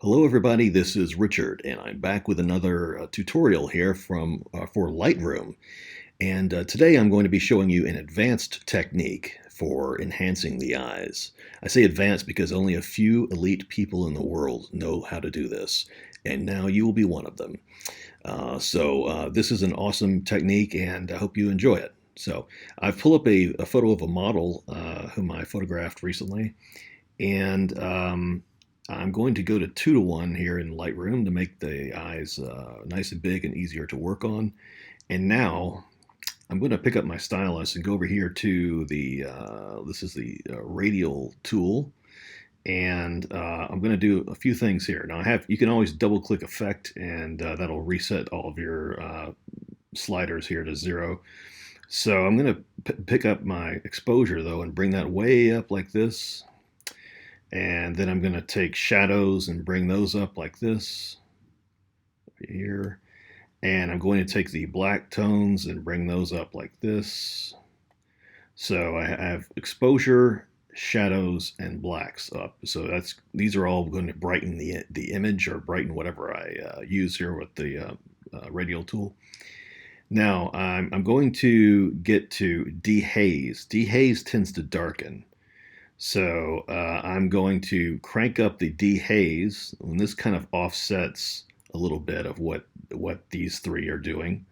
Hello everybody, this is Richard and I'm back with another tutorial here for Lightroom. And today I'm going to be showing you an advanced technique for enhancing the eyes. I say advanced because only a few elite people in the world know how to do this, and now you will be one of them. This is an awesome technique and I hope you enjoy it. So I've pulled up a photo of a model whom I photographed recently, and I'm going to go to 2 to 1 here in Lightroom to make the eyes nice and big and easier to work on. And now I'm going to pick up my stylus and go over here to this is the Radial Tool. And I'm going to do a few things here. Now you can always double click effect and that'll reset all of your sliders here to 0. So I'm going to pick up my exposure though and bring that way up like this. And then I'm going to take shadows and bring those up like this here. And I'm going to take the black tones and bring those up like this. So I have exposure, shadows, and blacks up. So these are all going to brighten the image or brighten whatever I use here with the Radial Tool. Now I'm going to get to dehaze. Dehaze tends to darken. So I'm going to crank up the dehaze, and this kind of offsets a little bit of what these three are doing.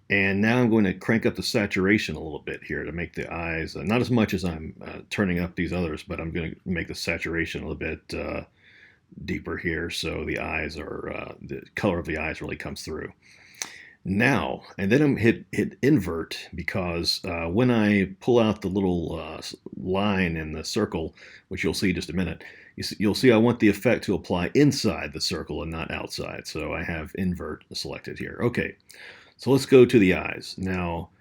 And now I'm going to crank up the saturation a little bit here to make the eyes, not as much as I'm turning up these others, but I'm going to make the saturation a little bit deeper here so the eyes are, the color of the eyes really comes through. Now, and then I'm hit invert because when I pull out the little line in the circle, which you'll see in just a minute, you'll see I want the effect to apply inside the circle and not outside. So I have invert selected here. Okay, so let's go to the eyes. Now,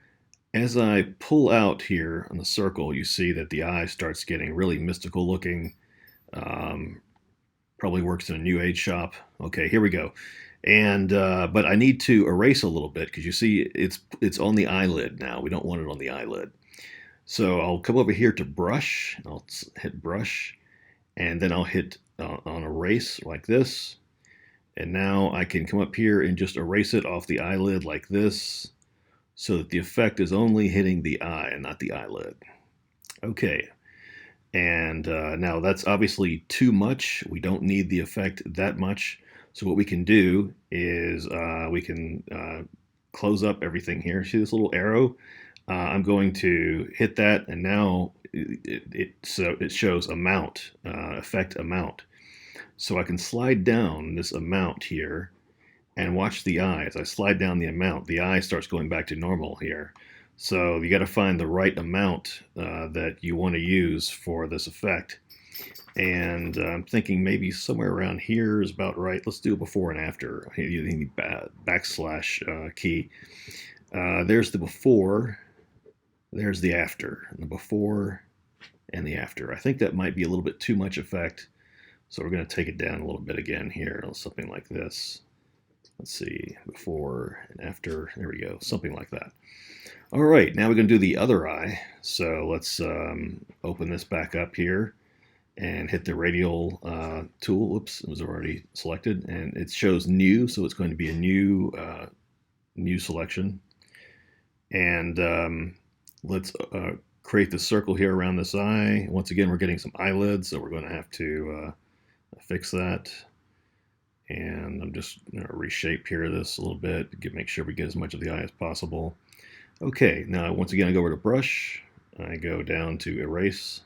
as I pull out here on the circle, you see that the eye starts getting really mystical looking. Probably works in a new age shop. Okay, here we go. And but I need to erase a little bit because you see it's on the eyelid now. We don't want it on the eyelid. So I'll come over here to brush. I'll hit brush, and then I'll hit on erase like this. And now I can come up here and just erase it off the eyelid like this, so that the effect is only hitting the eye and not the eyelid. Okay. And now that's obviously too much. We don't need the effect that much. So what we can do is we can close up everything here. See this little arrow? I'm going to hit that, and now it shows amount, effect amount. So I can slide down this amount here and watch the eye. As I slide down the amount, the eye starts going back to normal here. So you got to find the right amount that you want to use for this effect. And I'm thinking maybe somewhere around here is about right. Let's do a before and after using the backslash key. There's the before, there's the after, and the before and the after. I think that might be a little bit too much effect, so we're going to take it down a little bit again here, something like this. Let's see, before and after. There we go, something like that. All right, now we're going to do the other eye. So let's open this back up here and hit the Radial tool. Oops, it was already selected, and it shows new, so it's going to be a new selection. And let's create the circle here around this eye. Once again, we're getting some eyelids, so we're going to have to fix that. And I'm just going to reshape here this a little bit, make sure we get as much of the eye as possible. Okay, now once again I go over to brush, I go down to erase,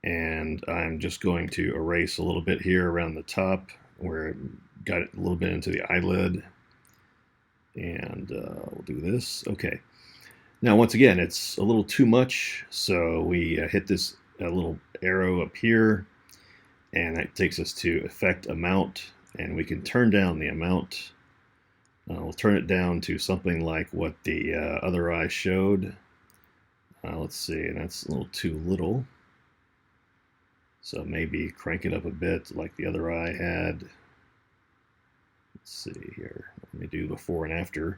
and I'm just going to erase a little bit here around the top where it got it a little bit into the eyelid, and we'll do this. Okay, now once again it's a little too much, so we hit this little arrow up here, and that takes us to effect amount, and we can turn down the amount. We'll turn it down to something like what the other eye showed. Let's see, that's a little too little. So maybe crank it up a bit like the other eye had. Let's see here. Let me do before and after.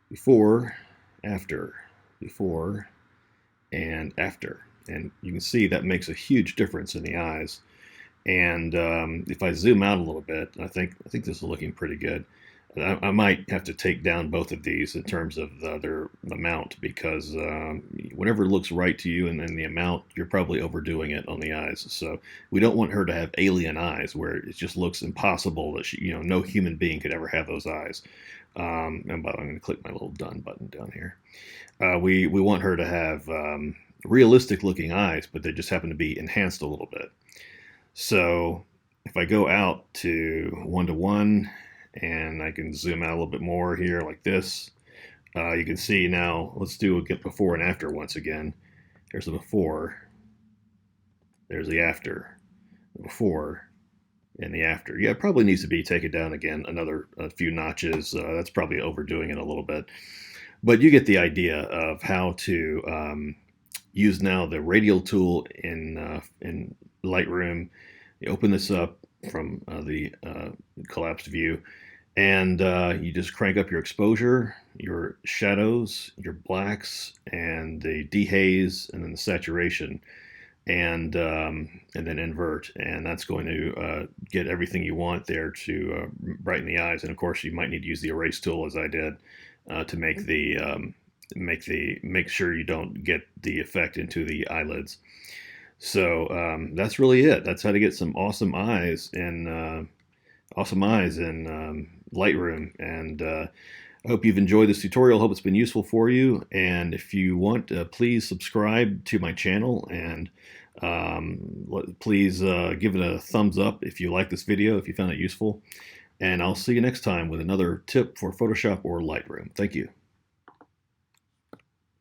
Before, after, before, and after. And you can see that makes a huge difference in the eyes. And if I zoom out a little bit, I think this is looking pretty good. I might have to take down both of these in terms of their amount, because whatever looks right to you and then the amount, you're probably overdoing it on the eyes. So we don't want her to have alien eyes where it just looks impossible that she, no human being could ever have those eyes. And by the way, I'm going to click my little done button down here. We want her to have realistic looking eyes, but they just happen to be enhanced a little bit. So if I go out to 1:1, and I can zoom out a little bit more here like this, you can see now. Let's do a get before and after once again. There's the before, there's the after, the before and the after. Yeah, it probably needs to be taken down again another few notches. That's probably overdoing it a little bit, but you get the idea of how to use now the Radial tool in Lightroom. You open this up from the collapsed view, and you just crank up your exposure, your shadows, your blacks, and the dehaze, and then the saturation, and then invert, and that's going to get everything you want there to brighten the eyes. And of course, you might need to use the erase tool, as I did, to make sure you don't get the effect into the eyelids. So that's really it. That's how to get some awesome eyes in Lightroom. And I hope you've enjoyed this tutorial. Hope it's been useful for you. And if you want, please subscribe to my channel, and please give it a thumbs up if you like this video, if you found it useful. And I'll see you next time with another tip for Photoshop or Lightroom. Thank you.